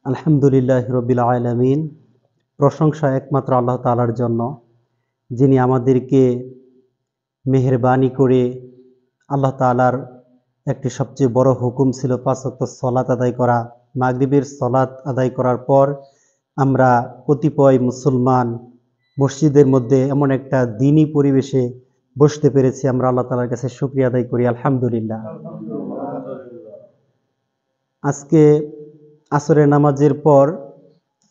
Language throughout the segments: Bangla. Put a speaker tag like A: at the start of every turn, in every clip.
A: আলহামদুলিল্লাহ রবিল আলামিন। প্রশংসা একমাত্র আল্লাহ তাআলার জন্য, যিনি আমাদেরকে মেহেরবানি করে আল্লাহ তাআলার একটি সবচেয়ে বড় হুকুম ছিল 5 ওয়াক্ত সালাত আদায় করা। মাগরিবের সালাত আদায় করার পর আমরা কতিপয় মুসলমান মসজিদের মধ্যে এমন একটা দ্বীনি পরিবেশে বসতে পেরেছি। আমরা আল্লাহ তাআলার কাছে শুকরিয়া আদায় করি, আলহামদুলিল্লাহ। আজকে আসরের নামাজের পর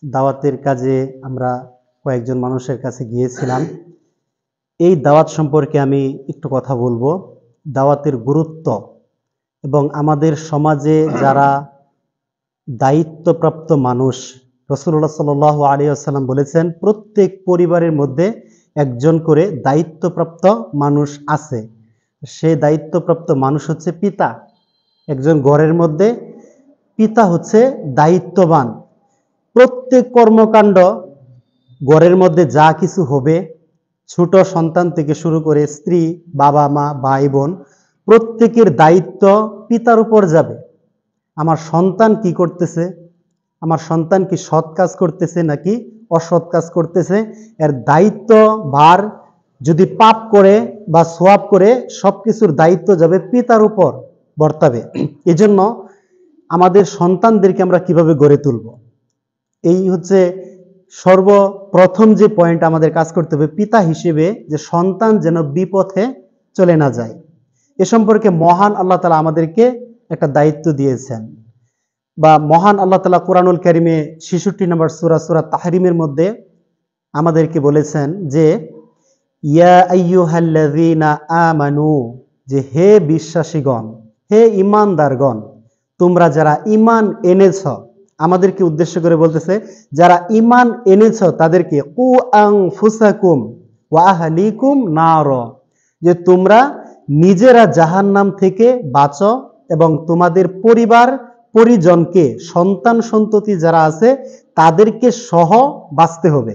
A: দাওয়াতের কাজে আমরা কয়েকজন মানুষের কাছে গিয়েছিলাম। এই দাওয়াত সম্পর্কে আমি একটু কথা বলবো, দাওয়াতের গুরুত্ব এবং আমাদের সমাজে যারা দায়িত্বপ্রাপ্ত মানুষ। রাসূলুল্লাহ সাল্লাল্লাহু আলাইহি ওয়াসাল্লাম বলেছেন, প্রত্যেক পরিবারের মধ্যে একজন করে দায়িত্বপ্রাপ্ত মানুষ আছে। সে দায়িত্বপ্রাপ্ত মানুষ হচ্ছে পিতা। একজন ঘরের মধ্যে পিতা হচ্ছে দায়িত্ববান। প্রত্যেক কর্মকাণ্ড ঘরের মধ্যে যা কিছু হবে, ছোট সন্তান থেকে শুরু করে স্ত্রী, বাবা মা, ভাই বোন, প্রত্যেকের দায়িত্ব পিতার উপর যাবে। আমার সন্তান কি করতেছে, আমার সন্তান কি সৎ কাজ করতেছে নাকি অসৎ কাজ করতেছে, এর দায়িত্ব ভার যদি পাপ করে বা সোয়াব করে সব কিছুর দায়িত্ব যাবে পিতার উপর বর্তাবে। এজন্য আমাদের সন্তানদেরকে আমরা কিভাবে গড়ে তুলব, এই হচ্ছে সর্বপ্রথম যে পয়েন্ট আমাদের কাজ করতে হবে পিতা হিসেবে, যে সন্তান যেন বিপথে চলে না যায়। এ সম্পর্কে মহান আল্লাহ তাআলা আমাদেরকে একটা দায়িত্ব দিয়েছেন, বা মহান আল্লাহ তাআলা কুরআনুল কারীমে 66 নম্বর সূরা তাহরিমের মধ্যে আমাদেরকে বলেছেন যে ইয়া আইয়ুহাল্লাযীনা আমানু, যে হে বিশ্বাসীগণ, হে ঈমানদারগণ, তোমরা যারা ঈমান এনেছ, আমাদেরকে উদ্দেশ্য করে বলতেছে যারা ঈমান এনেছ তাদেরকে কু আনফুসাকুম ওয়া আহলিকুম নার, যে তোমরা নিজেরা জাহান্নাম থেকে বাঁচো এবং তোমাদের পরিবার পরিজনকে, সন্তান সন্ততি যারা আছে তাদেরকে সহ বাঁচতে হবে।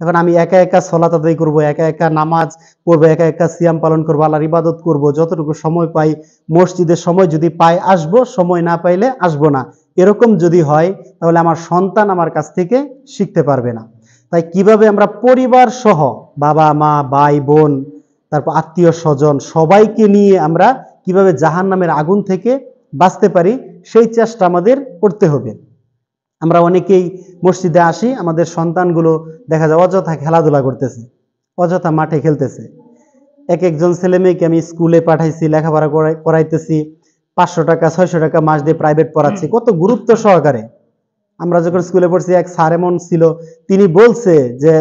A: এখন আমি একা একা সালাত আদায় করব, একা একা নামাজ পড়বো, একা একা সিয়াম পালন করবো, আল্লাহর ইবাদত করব, যতটুকু সময় পাই মসজিদের সময় যদি পাই আসবো, সময় না পাইলে আসবো না, এরকম যদি হয় তাহলে আমার সন্তান আমার কাছ থেকে শিখতে পারবে না। তাই কিভাবে আমরা পরিবার সহ, বাবা মা, ভাই বোন, তারপর আত্মীয় স্বজন সবাইকে নিয়ে আমরা কিভাবে জাহান্নামের আগুন থেকে বাঁচতে পারি, সেই চেষ্টা আমাদের করতে হবে। আমরা অনেকেই মসজিদে আসি, আমাদের সন্তানগুলো দেখা যায় অযথা খেলাধুলা করতেছে, অযথা মাঠে খেলতেছে। এক একজন ছেলে মেয়েকে আমি স্কুলে পাঠাইছি, লেখাপড়া করাইতেছি, 500 টাকা 600 টাকা মাস দিয়ে প্রাইভেট পড়াচ্ছি, কত গুরুত্ব সহকারে। আমরা যখন স্কুলে পড়ছি, এক স্যার এমন ছিল, তিনি বলছে যে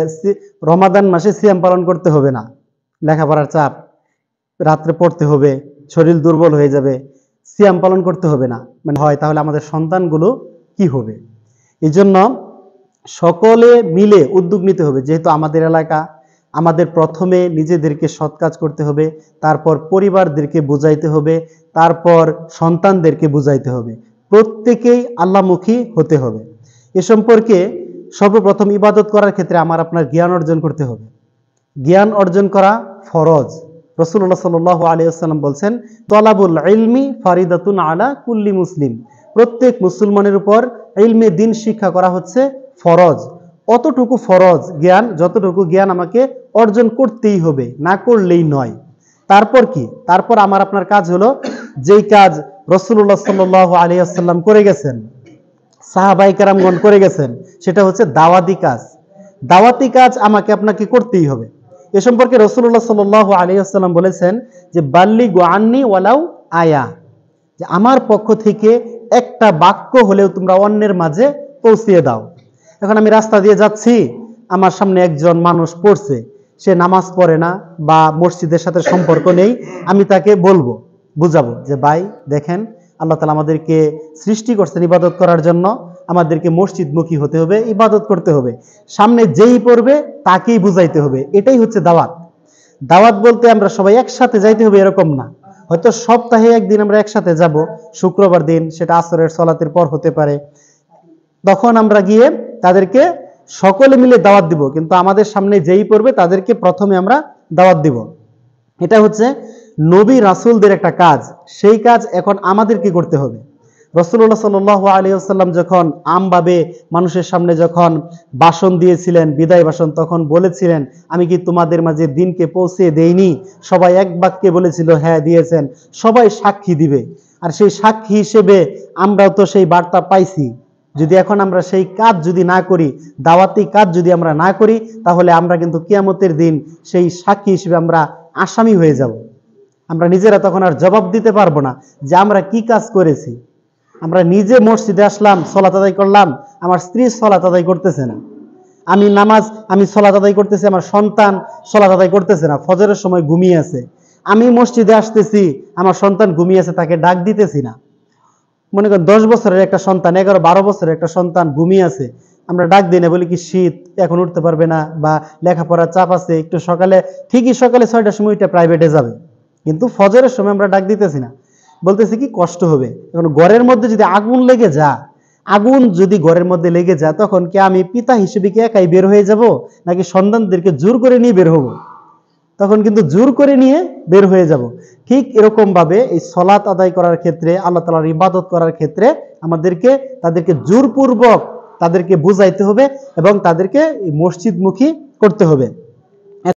A: রমাদান মাসে সিয়াম পালন করতে হবে না, লেখাপড়ার চাপ, রাত্রে পড়তে হবে, শরীর দুর্বল হয়ে যাবে, সিয়াম পালন করতে হবে না। মানে হয় তাহলে আমাদের সন্তানগুলো কি হবে? এই জন্য সকলে মিলে উদ্যোগ নিতে হবে। যেহেতু আমাদের এলাকা, আমাদের প্রথমে নিজেদেরকে সৎ কাজ করতে হবে, তারপর পরিবারদেরকে বুঝাইতে হবে, তারপর সন্তানদেরকে বুঝাইতে হবে, প্রত্যেকেই আল্লাহমুখী হতে হবে। এ সম্পর্কে সর্বপ্রথম ইবাদত করার ক্ষেত্রে আমার আপনার জ্ঞান অর্জন করতে হবে। জ্ঞান অর্জন করা ফরজ। রাসূলুল্লাহ সাল্লাল্লাহু আলাইহি ওয়াসাল্লাম বলছেন, তলাবুল ইলমি ফারিদাতুন আলা কুল্লি মুসলিম, প্রত্যেক মুসলমানের উপর ইলমে দ্বীন শিক্ষা করা হচ্ছে ফরজ। অতটুকু ফরজ জ্ঞান, যতটুকু জ্ঞান আমাকে অর্জন করতেই হবে, না করলেই নয়। তারপর কি? তারপর আমার আপনার কাজ হলো যেই কাজ রাসূলুল্লাহ সাল্লাল্লাহু আলাইহি ওয়াসাল্লাম করে গেছেন, সাহাবায়ে কেরামগণ করে গেছেন, সেটা হচ্ছে দাওয়াতি কাজ। দাওয়াতি কাজ আমাকে আপনাকে করতেই হবে। এ সম্পর্কে রাসূলুল্লাহ সাল্লাল্লাহু আলাইহি ওয়াসাল্লাম বলেছেন যে বাল্লিগু আন্নি ওয়ালাউ আয়া, যে আমার পক্ষ থেকে একটা বাক্য হলেও তোমরা অন্যের মাঝে পৌঁছিয়ে দাও। এখন আমি রাস্তা দিয়ে যাচ্ছি, আমার সামনে একজন মানুষ পড়ছে, সে নামাজ পড়ে না বা মসজিদের সাথে সম্পর্ক নেই, আমি তাকে বলবো, বুঝাবো যে ভাই দেখেন, আল্লাহ তাআলা আমাদেরকে সৃষ্টি করছেন ইবাদত করার জন্য, আমাদেরকে মসজিদমুখী হতে হবে, ইবাদত করতে হবে। সামনে যেই পড়বে তাকেই বুঝাইতে হবে। এটাই হচ্ছে দাওয়াত। দাওয়াত বলতে আমরা সবাই একসাথে যাইতে হবে এরকম না। হয়তো সপ্তাহে একদিন আমরা একসাথে যাব, শুক্রবার দিন, সেটা আসরের সালাতের পর হতে পারে, তখন আমরা গিয়ে তাদেরকে সকলে মিলে দাওয়াত দিব, কিন্তু আমাদের সামনে যেই পড়বে তাদেরকে প্রথমে আমরা দাওয়াত দিব। এটা হচ্ছে নবী রাসূলদের একটা কাজ, সেই কাজ এখন আমাদেরকে করতে হবে। রাসূলুল্লাহ সাল্লাল্লাহু আলাইহি ওয়াসাল্লাম যখন আমভাবে মানুষের সামনে যখন ভাষণ দিয়েছিলেন, বিদায় ভাষণ, তখন বলেছিলেন, আমি কি তোমাদের মাঝে দিনকে পৌঁছে দেইনি? সবাই এক বাক্যে বলেছিল, হ্যাঁ দিয়েছেন। সবাই সাক্ষী দিবে, আর সেই সাক্ষী হিসেবে আমরাও তো সেই বার্তা পাইছি। যদি এখন আমরা সেই কাজ যদি না করি, দাওয়াতি কাজ যদি আমরা না করি, তাহলে আমরা কিন্তু কিয়ামতের দিন সেই সাক্ষী হিসেবে আমরা আসামি হয়ে যাব। আমরা নিজেরা তখন আর জবাব দিতে পারবো না যে আমরা কি কাজ করেছি। আমরা নিজে মসজিদে আসলাম, সালাত আদায় করলাম, আমার স্ত্রী সালাত আদায় করতেছে না, আমি সালাত আদায় করতেছি, আমার সন্তান সালাত আদায় করতেছে না, ফজরের সময় ঘুমিয়ে আছে। আমি মসজিদে আসতেছি, আমার সন্তান ঘুমিয়ে আছে, তাকে ডাক দিতেছি না। মনে করেন 10 বছরের একটা সন্তান, 11-12 বছরের একটা সন্তান ঘুমিয়ে আছে, আমরা ডাক দিই না, বলি কি শীত, এখন উঠতে পারবে না, বা লেখাপড়ার চাপ আছে, একটু সকালে, ঠিকই সকালে 6টার সময় এটা প্রাইভেটে যাবে, কিন্তু ফজরের সময় আমরা ডাক দিতেছি না, বলতেছি কি কষ্ট হবে। এখন ঘরের মধ্যে যদি আগুন লেগে আগুন যদি ঘরের মধ্যে লেগে যায়, তখন কি আমি পিতা হিসেবে কি একাই বের হয়ে যাব, নাকি সন্তানদেরকে জোর করে নিয়ে বের হব? তখন কিন্তু জোর করে নিয়ে বের হয়ে যাব। ঠিক এরকম ভাবে এই সালাত আদায় করার ক্ষেত্রে, আল্লাহ তাআলার ইবাদত করার ক্ষেত্রে আমাদেরকে তাদেরকে জোরপূর্বক তাদেরকে বুঝাইতে হবে এবং তাদেরকে মসজিদমুখী করতে হবে।